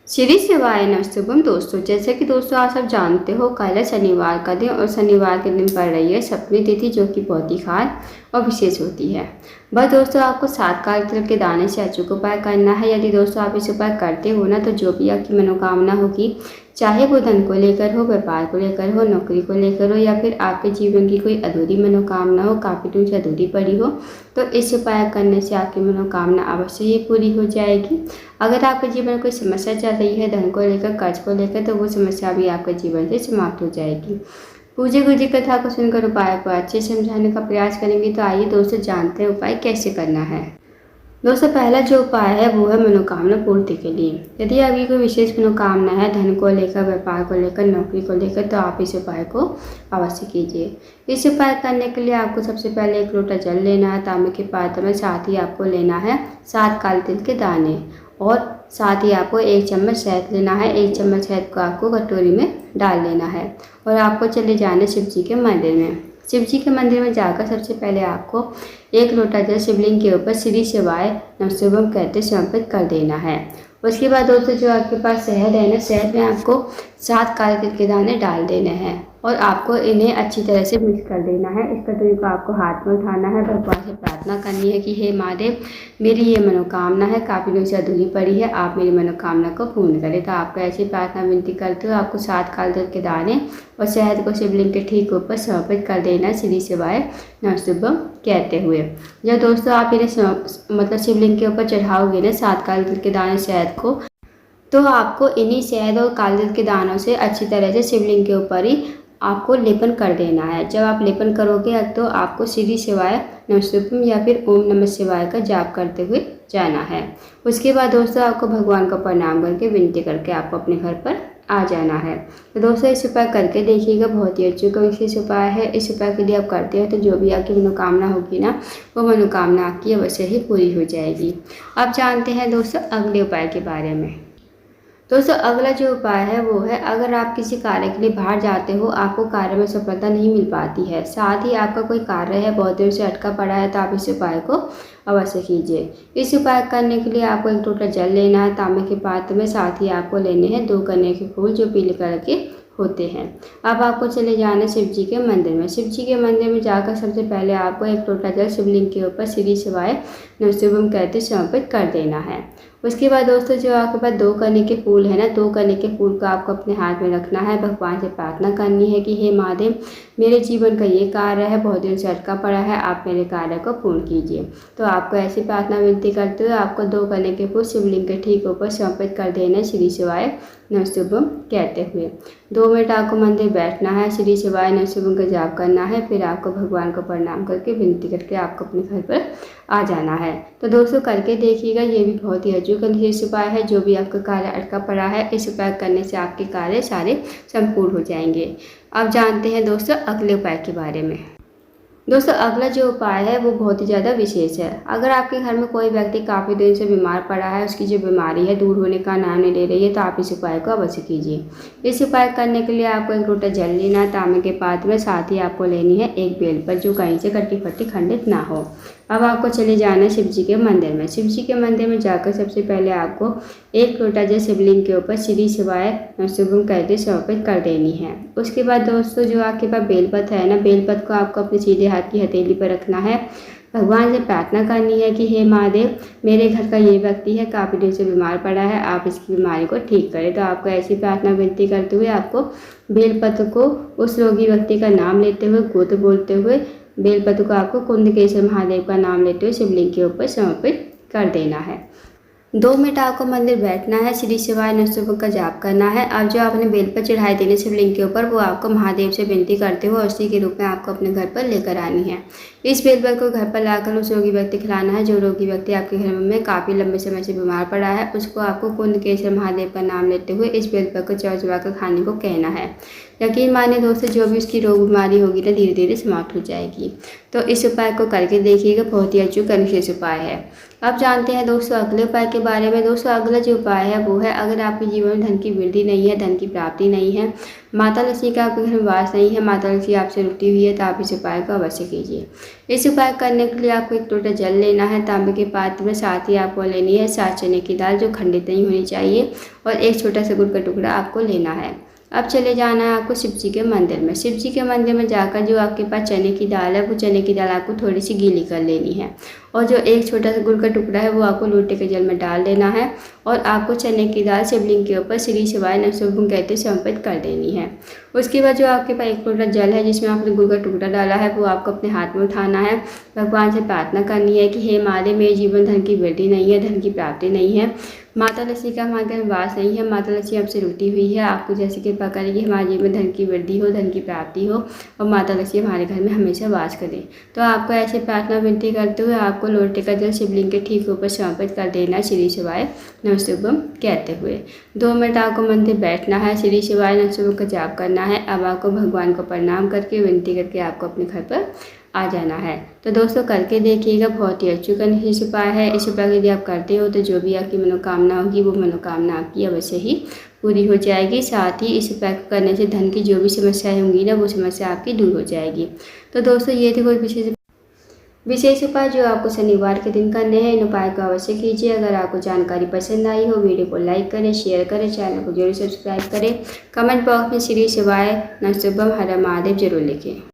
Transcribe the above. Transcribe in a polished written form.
श्री शिवाय नमस्तुभम दोस्तों, जैसे कि दोस्तों आप सब जानते हो, कल है शनिवार का दिन और शनिवार के दिन पड़ रही है सप्तमी तिथि, जो कि बहुत ही खास और विशेष होती है। बस दोस्तों, आपको 7 काले तिल के दाने से अचूक उपाय करना है। यदि दोस्तों आप इस उपाय करते हो ना, तो जो भी आपकी मनोकामना होगी, चाहे वो धन को लेकर हो, व्यापार को लेकर हो, नौकरी को लेकर हो, या फिर आपके जीवन की कोई अधूरी मनोकामना हो, काफ़ी दिन से अधूरी पड़ी हो, तो इस उपाय करने से आपकी मनोकामना अवश्य ही पूरी हो जाएगी। अगर आपके जीवन में कोई समस्या चल रही है धन को लेकर, कर्ज को लेकर, तो वो समस्या भी आपके जीवन से समाप्त हो जाएगी। पूज्य गुरु जी कथा को सुनकर उपाय को अच्छे से समझाने का प्रयास करेंगे। तो आइए दोस्तों, जानते हैं उपाय कैसे करना है। दोस्तों, पहला जो उपाय है वो है मनोकामना पूर्ति के लिए। यदि आपकी कोई विशेष मनोकामना है धन को लेकर, व्यापार को लेकर, नौकरी को लेकर, तो आप इस उपाय को अवश्य कीजिए। इस उपाय करने के लिए आपको सबसे पहले 1 लोटा जल लेना है तांबे के पात्र में। साथ ही आपको लेना है 7 काले तिल के दाने, और साथ ही आपको 1 चम्मच शहद लेना है। 1 चम्मच शहद को आपको कटोरी में डाल लेना है, और आपको चले जाना शिव जी के मंदिर में। शिव जी के मंदिर में जाकर सबसे पहले आपको 1 लोटा जल शिवलिंग के ऊपर श्री शिवाय नमस्तुभम कहते समर्पित कर देना है। उसके बाद दोस्तों, जो आपके पास शहद है ना, शहद में आपको 7 काले तिल के दाने डाल देने हैं, और आपको इन्हें अच्छी तरह से मिक्स कर देना है। इस कटोरी को आपको हाथ में उठाना है, भगवान से प्रार्थना करनी है कि हे महादेव, मेरी ये मनोकामना है, काफ़ी दिनों से अधूरी पड़ी है, आप मेरी मनोकामना को पूर्ण करें। तो आपको ऐसी प्रार्थना विनती करते हो आपको 7 काले तिल के दाने और शहद को शिवलिंग के ठीक ऊपर समर्पित कर देना है श्री शिवाय नमस्तुभम कहते हुए। जब दोस्तों आप इन्हें मतलब शिवलिंग के ऊपर चढ़ाओगे ना 7 काले तिल के दाने शहद को, तो आपको इन्हीं शहद और काले तिल के दानों से अच्छी तरह से शिवलिंग के ऊपर ही आपको लेपन कर देना है। जब आप लेपन करोगे तो आपको श्री शिवाय नमस्तुभम या फिर ओम नमः शिवाय का जाप करते हुए जाना है। उसके बाद दोस्तों, आपको भगवान को प्रणाम करके विनती करके आपको अपने घर पर आ जाना है। तो दोस्तों, इस उपाय करके देखिएगा, बहुत ही अच्छी विशेष उपाय है। इस उपाय के लिए आप करते हो तो जो भी आपकी मनोकामना होगी ना, वो मनोकामना आपकी अवश्य ही पूरी हो जाएगी। अब जानते हैं दोस्तों अगले उपाय के बारे में। दोस्तों, अगला जो उपाय है वो है, अगर आप किसी कार्य के लिए बाहर जाते हो, आपको कार्य में सफलता नहीं मिल पाती है, साथ ही आपका कोई कार्य है बहुत देर से अटका पड़ा है, तो आप इस उपाय को अवश्य कीजिए। इस उपाय करने के लिए आपको 1 लोटा जल लेना है तांबे के पात्र में। साथ ही आपको लेने हैं 2 कनेर के फूल, जो पीले कलर के होते हैं। अब आपको चले जाना शिव जी के मंदिर में। शिव जी के मंदिर में जाकर सबसे पहले आपको 1 लोटा जल शिवलिंग के ऊपर श्री शिवाय नमस्तुभम कहते समर्पित कर देना है। उसके बाद दोस्तों, जो आपके पास 2 कनेर के फूल है ना, 2 कनेर के फूल को आपको अपने हाथ में रखना है। भगवान से प्रार्थना करनी है कि हे महादेव, मेरे जीवन का ये कार्य है बहुत दिन से अटका पड़ा है, आप मेरे कार्य को पूर्ण कीजिए। तो आपको ऐसी प्रार्थना विनती करते हुए आपको 2 कनेर के फूल शिवलिंग के ठीक ऊपर समर्पित कर देना है श्री शिवाय नमस्तुभम कहते हुए। 2 मिनट आपको मंदिर बैठना है, श्री शिवाय नमस्तुभम का जाप करना है, फिर आपको भगवान को प्रणाम करके विनती करके आपको अपने घर पर आ जाना है। तो दोस्तों, करके देखिएगा, ये भी बहुत ही अचूक विशेष उपाय है। जो भी आपका कार्य अटका पड़ा है, इस उपाय करने से आपके कार्य सारे संपूर्ण हो जाएंगे। अब जानते हैं दोस्तों अगले उपाय के बारे में। दोस्तों, अगला जो उपाय है वो बहुत ही ज़्यादा विशेष है। अगर आपके घर में कोई व्यक्ति काफ़ी दिन से बीमार पड़ा है, उसकी जो बीमारी है दूर होने का नाम नहीं ले रही है, तो आप इस उपाय को अवश्य कीजिए। इस उपाय करने के लिए आपको 1 लोटा जल लेना है तांबे के पात्र में। साथ ही आपको लेनी है 1 बेलपत्र, जो कहीं से कटी फटी खंडित ना हो। अब आपको चले जाना है शिव जी के मंदिर में। शिव जी के मंदिर में जाकर सबसे पहले आपको 1 लोटा जल शिवलिंग के ऊपर श्री शिवाय नमस्तुभम कहते समर्पित कर देनी है। उसके बाद दोस्तों, जो आपके पास बेलपत्र है ना, बेलपत्र को आपको अपने सीधे हाथ की हथेली पर रखना है। भगवान से प्रार्थना करनी है कि हे महादेव, मेरे घर का ये व्यक्ति है काफ़ी दिन से बीमार पड़ा है, आप इसकी बीमारी को ठीक करें। तो आपको ऐसी प्रार्थना विनती करते हुए आपको बेलपत्र को उस रोगी व्यक्ति का नाम लेते हुए, गोत्र बोलते हुए, बेलपत्र को आपको कुंदकेश्वर महादेव का नाम लेते हुए शिवलिंग के ऊपर समर्पित कर देना है। 2 मिनट आपको मंदिर बैठना है, श्री शिवाय नमस्तुभम का जाप करना है। अब जो आपने बेलपत्र चढ़ाए देने शिवलिंग के ऊपर, वो आपको महादेव से विनती करते हुए औषधि के रूप में आपको अपने घर पर लेकर आनी है। इस बेलपत्र को घर पर लाकर उस रोगी व्यक्ति खिलाना है। जो रोगी व्यक्ति आपके घर में काफ़ी लंबे समय से बीमार पड़ा है, उसको आपको कुंदकेश्वर महादेव का नाम लेते हुए इस बेलपत्र को चबा चबा कर खाने को कहना है। यकीन मानिए दोस्तों, जो भी उसकी रोग बीमारी होगी ना धीरे धीरे समाप्त हो जाएगी। तो इस उपाय को करके देखिएगा, बहुत ही अचूक और विशेष उपाय है। अब जानते हैं दोस्तों अगले उपाय के बारे में। दोस्तों अगला जो उपाय है वो है, अगर आपके जीवन में धन की वृद्धि नहीं है, धन की प्राप्ति नहीं है, माता लक्ष्मी का आपके घर में वास नहीं है, माता लक्ष्मी आपसे रुठी हुई है, तो आप इस उपाय को अवश्य कीजिए। इस उपाय करने के लिए आपको एक लोटा जल लेना है तांबे के पात्र में, साथ ही आपको लेनी है 7 चने की दाल जो खंडित नहीं होनी चाहिए, और एक छोटा सा गुड़ का टुकड़ा आपको लेना है। अब चले जाना है आपको शिव जी के मंदिर में। शिव जी के मंदिर में जाकर जो आपके पास चने की दाल है, वो चने की दाल आपको थोड़ी सी गीली कर लेनी है, और जो एक छोटा सा गुड़ का टुकड़ा है वो आपको लोटे के जल में डाल देना है, और आपको चने की दाल शिवलिंग के ऊपर श्री शिवाय नमः कहते समर्पित कर देनी है। उसके बाद जो आपके पास एक लोटा जल है जिसमें आपने गुड़ का टुकड़ा डाला है, वो आपको अपने हाथ में उठाना है। भगवान से प्रार्थना करनी है कि हे महादेव, मेरे जीवन धन की वृद्धि नहीं है, धन की प्राप्ति नहीं है, माता लक्ष्मी का हमारे घर में वास नहीं है, माता लक्ष्मी आपसे रुठी हुई है, आपको जैसे कृपा करेगी हमारे जीवन में धन की वृद्धि हो, धन की प्राप्ति हो, और माता लक्ष्मी हमारे घर में हमेशा वास करे। तो आपको ऐसे प्रार्थना विनती करते हुए आपको लोटे का जल शिवलिंग के ठीक ऊपर समर्पित कर देना, श्री शिवाय नमः कहते हुए। 2 मिनट आपको मंदिर बैठना है, श्री शिवाय नमः का जाप करना है। अब आपको भगवान को प्रणाम करके विनती करके आपको अपने घर पर आ जाना है। तो दोस्तों करके देखिएगा, बहुत ही अचूक विशेष उपाय है। इस उपाय यदि आप करते हो तो जो भी आपकी मनोकामना होगी वो मनोकामना आपकी अवश्य ही पूरी हो जाएगी। साथ ही इस उपाय को करने से धन की जो भी समस्याएं होंगी ना, वो समस्या आपकी दूर हो जाएगी। तो दोस्तों ये थे कोई विशेष उपाय जो आपको शनिवार के दिन करने हैं। इन उपाय को अवश्य कीजिए। अगर आपको जानकारी पसंद आई हो, वीडियो को लाइक करें, शेयर करें, चैनल को जरूर सब्सक्राइब करें, कमेंट बॉक्स में श्री शिवाय नमः हर महादेव जरूर लिखें।